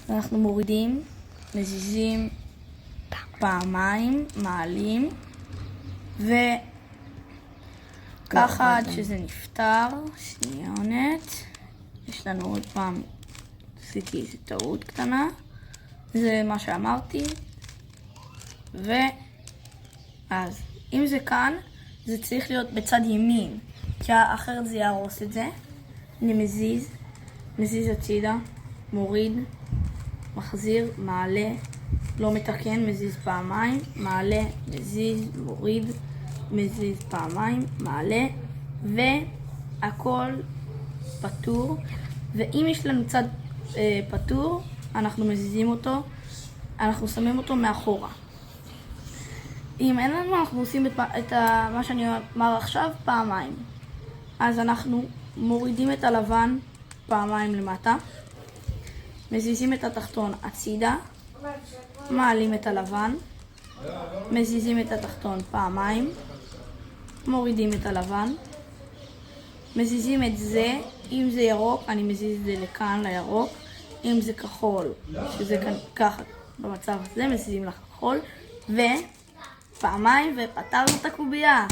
אנחנו מורידים, מזיזים פעמיים, מעלים, וככה עד שזה נפטר. שניונת. יש לנו עוד פעם, עשיתי איזו טעות קטנה. זה מה שאמרתי. אז אם זה כאן, זה צריך להיות בצד ימין, כי אחרת זה יהרוס את זה. אני מזיז הצידה, מוריד, מחזיר, מעלה, לא מתקן, מזיז פעמיים, מעלה, מזיז, מוריד, מזיז פעמיים, מעלה, והכל פתור. ואם יש לנו צד פתור, אנחנו מזיזים אותו, אנחנו שמים אותו מאחורה. אם אין לנו, אנחנו עושים את מה שאני אומר עכשיו פעמיים. אז אנחנו מורידים את הלבן פעמיים למטה, מזיזים את התחתון הצידה, מעלים את הלבן, מזיזים את התחתון פעמיים, מורידים את הלבן, מזיזים את זה. אם זה ירוק, אני מזיז את זה לכאן לירוק. אם זה כחול, שזה כאן ככה במצב הזה, מזיזים לכחול, ופעמיים, ופתרנו את הקובייה.